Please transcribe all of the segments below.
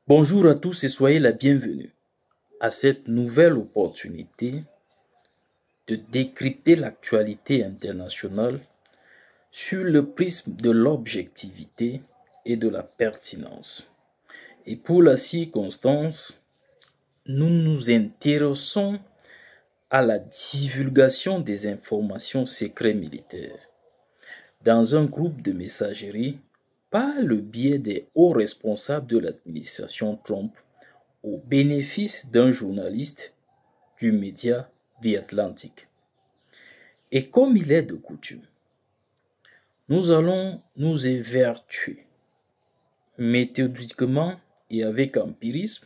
Bonjour à tous et soyez la bienvenue à cette nouvelle opportunité de décrypter l'actualité internationale sur le prisme de l'objectivité et de la pertinence. Et pour la circonstance, nous nous intéressons à la divulgation des informations secrètes militaires dans un groupe de messagerie par le biais des hauts responsables de l'administration Trump au bénéfice d'un journaliste du média The Atlantic. Et comme il est de coutume, nous allons nous évertuer méthodiquement et avec empirisme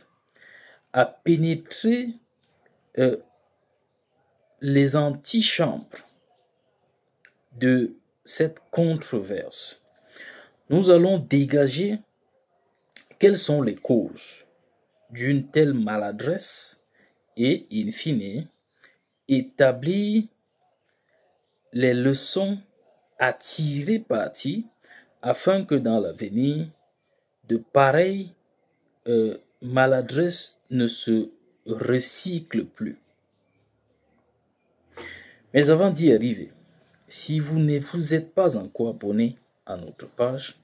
à pénétrer les antichambres de cette controverse. Nous allons dégager quelles sont les causes d'une telle maladresse et, in fine, établir les leçons à tirer parti afin que dans l'avenir, de pareilles maladresses ne se recyclent plus. Mais avant d'y arriver, si vous ne vous êtes pas encore abonné à notre page,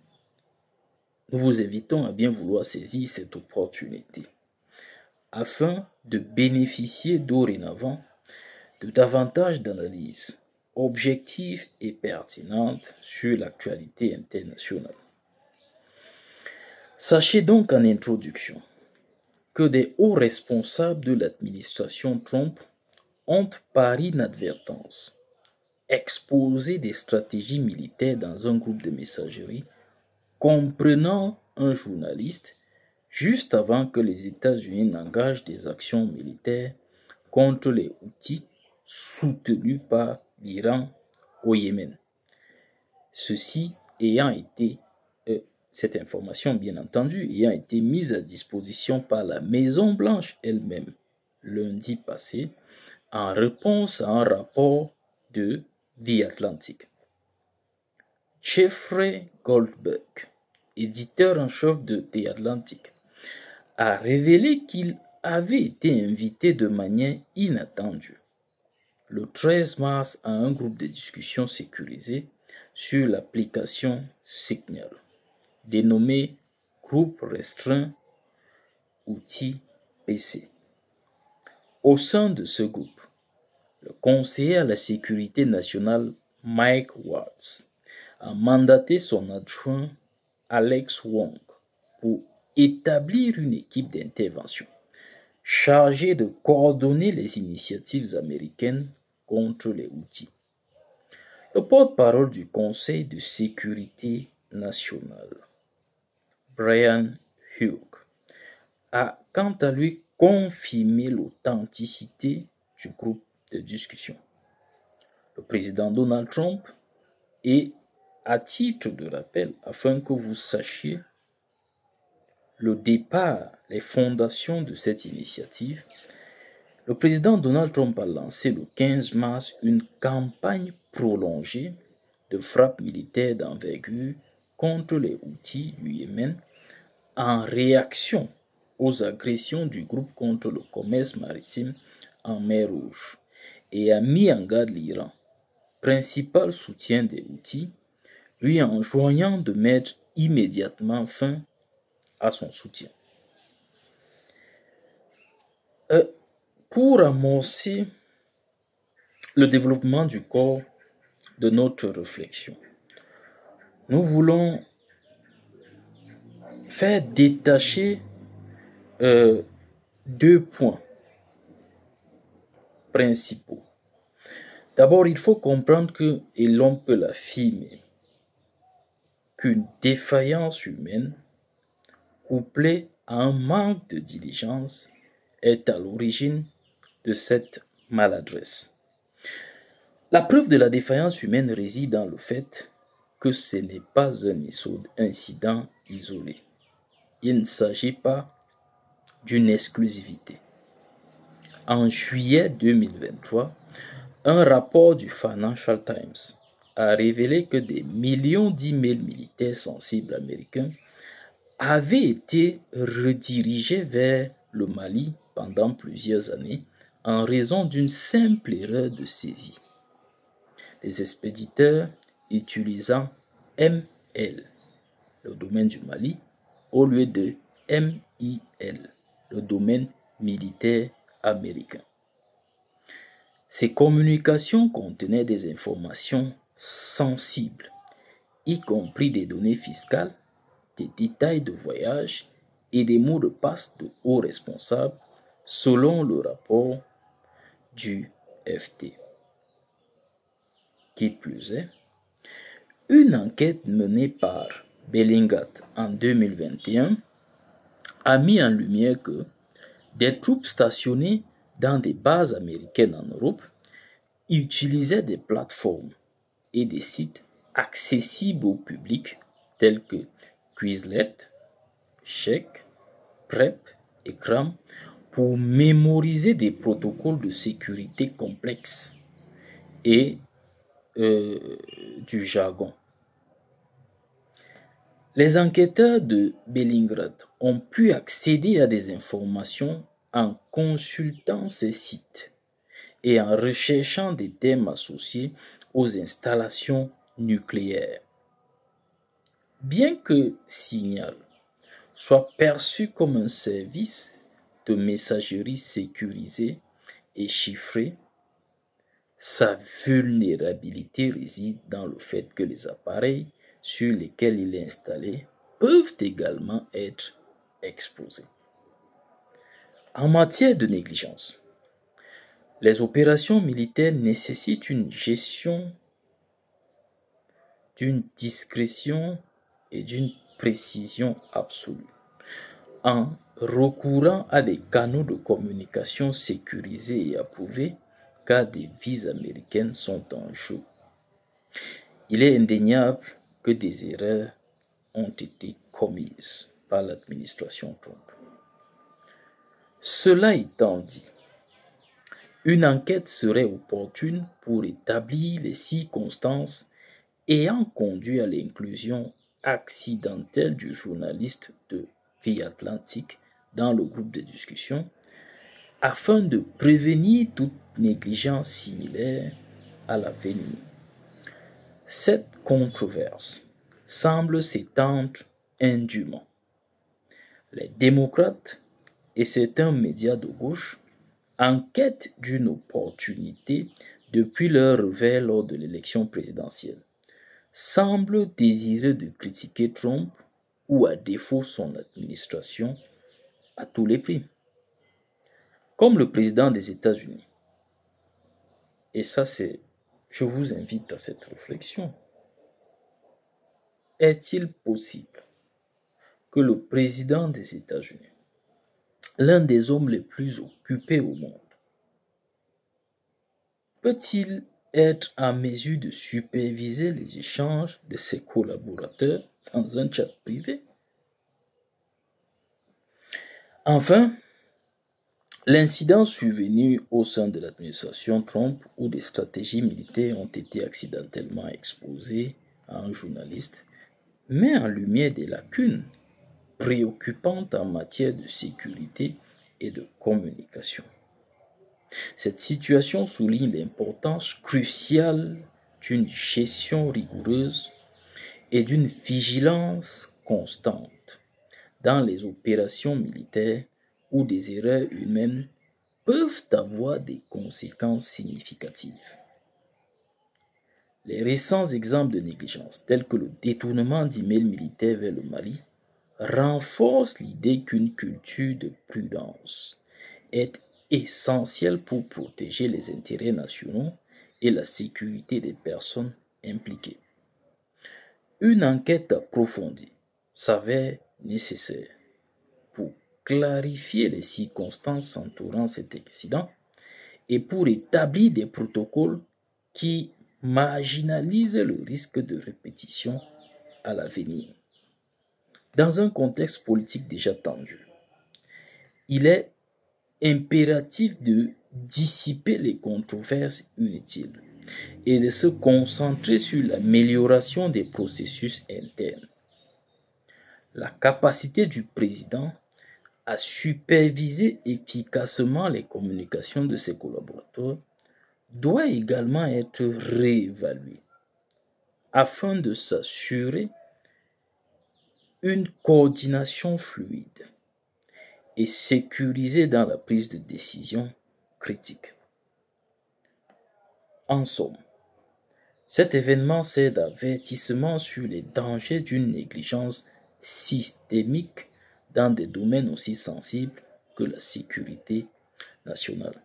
nous vous invitons à bien vouloir saisir cette opportunité afin de bénéficier dorénavant de davantage d'analyses objectives et pertinentes sur l'actualité internationale. Sachez donc en introduction que des hauts responsables de l'administration Trump ont par inadvertance exposé des stratégies militaires dans un groupe de messagerie comprenant un journaliste juste avant que les États-Unis n'engagent des actions militaires contre les Houthis soutenus par l'Iran au Yémen. Ceci ayant été, cette information bien entendu, ayant été mise à disposition par la Maison-Blanche elle-même lundi passé en réponse à un rapport de The Atlantic. Jeffrey Goldberg, éditeur en chef de The Atlantic, a révélé qu'il avait été invité de manière inattendue le 13 mars à un groupe de discussion sécurisé sur l'application Signal, dénommé Groupe Restreint Outils PC. Au sein de ce groupe, le conseiller à la sécurité nationale Mike Waltz a mandaté son adjoint Alex Wong pour établir une équipe d'intervention chargée de coordonner les initiatives américaines contre les Houthis. Le porte-parole du Conseil de sécurité nationale, Brian Hughes, a quant à lui confirmé l'authenticité du groupe de discussion. Le président Donald Trump est, à titre de rappel, afin que vous sachiez le départ, les fondations de cette initiative, le président Donald Trump a lancé le 15 mars une campagne prolongée de frappes militaires d'envergure contre les Houthis du Yémen en réaction aux agressions du groupe contre le commerce maritime en mer Rouge et a mis en garde l'Iran, principal soutien des Houthis, lui enjoignant de mettre immédiatement fin à son soutien. Pour amorcer le développement du corps de notre réflexion, nous voulons faire détacher deux points principaux. D'abord, il faut comprendre que, et l'on peut l'affirmer, qu'une défaillance humaine couplée à un manque de diligence est à l'origine de cette maladresse. La preuve de la défaillance humaine réside dans le fait que ce n'est pas un incident isolé. Il ne s'agit pas d'une exclusivité. En juillet 2023, un rapport du Financial Times a révélé que des millions d'emails militaires sensibles américains avait été redirigé vers le Mali pendant plusieurs années en raison d'une simple erreur de saisie. Les expéditeurs utilisant ML, le domaine du Mali, au lieu de MIL, le domaine militaire américain. Ces communications contenaient des informations sensibles, y compris des données fiscales, des détails de voyage et des mots de passe de hauts responsables, selon le rapport du FT. Qui plus est, une enquête menée par Bellingat en 2021 a mis en lumière que des troupes stationnées dans des bases américaines en Europe utilisaient des plateformes et des sites accessibles au public tels que Quizlet, Check, Prep et Cram pour mémoriser des protocoles de sécurité complexes et du jargon. Les enquêteurs de Bellingrad ont pu accéder à des informations en consultant ces sites et en recherchant des thèmes associés aux installations nucléaires. Bien que Signal soit perçu comme un service de messagerie sécurisé et chiffré, sa vulnérabilité réside dans le fait que les appareils sur lesquels il est installé peuvent également être exposés. En matière de négligence, les opérations militaires nécessitent une gestion d'une discrétion et d'une précision absolue. En recourant à des canaux de communication sécurisés et approuvés, car des vies américaines sont en jeu. Il est indéniable que des erreurs ont été commises par l'administration Trump. Cela étant dit, une enquête serait opportune pour établir les circonstances ayant conduit à l'inclusion accidentelle du journaliste de The Atlantic dans le groupe de discussion, afin de prévenir toute négligence similaire à l'avenir. Cette controverse semble s'étendre indûment. Les démocrates et certains médias de gauche, en quête d'une opportunité depuis leur revers lors de l'élection présidentielle, semblent désirer de critiquer Trump ou à défaut son administration à tous les prix. Comme le président des États-Unis. Et ça, je vous invite à cette réflexion. Est-il possible que le président des États-Unis, l'un des hommes les plus occupés au monde, peut-il être en mesure de superviser les échanges de ses collaborateurs dans un chat privé? Enfin, l'incident survenu au sein de l'administration Trump où des stratégies militaires ont été accidentellement exposées à un journaliste met en lumière des lacunes préoccupantes en matière de sécurité et de communication. Cette situation souligne l'importance cruciale d'une gestion rigoureuse et d'une vigilance constante dans les opérations militaires où des erreurs humaines peuvent avoir des conséquences significatives. Les récents exemples de négligence, tels que le détournement d'emails militaires vers le Mali, renforcent l'idée qu'une culture de prudence est essentielle pour protéger les intérêts nationaux et la sécurité des personnes impliquées. Une enquête approfondie s'avère nécessaire pour clarifier les circonstances entourant cet accident et pour établir des protocoles qui marginalisent le risque de répétition à l'avenir. Dans un contexte politique déjà tendu, il est impératif de dissiper les controverses inutiles et de se concentrer sur l'amélioration des processus internes. La capacité du président à superviser efficacement les communications de ses collaborateurs doit également être réévaluée afin de s'assurer une coordination fluide et sécurisée dans la prise de décision critique. En somme, cet événement sert d'avertissement sur les dangers d'une négligence systémique dans des domaines aussi sensibles que la sécurité nationale.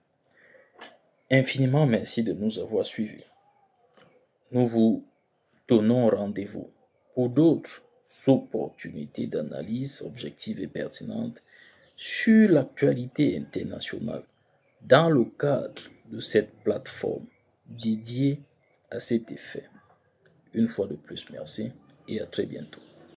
Infiniment merci de nous avoir suivis. Nous vous donnons rendez-vous pour d'autres opportunités d'analyse objective et pertinente sur l'actualité internationale dans le cadre de cette plateforme dédiée à cet effet. Une fois de plus, merci et à très bientôt.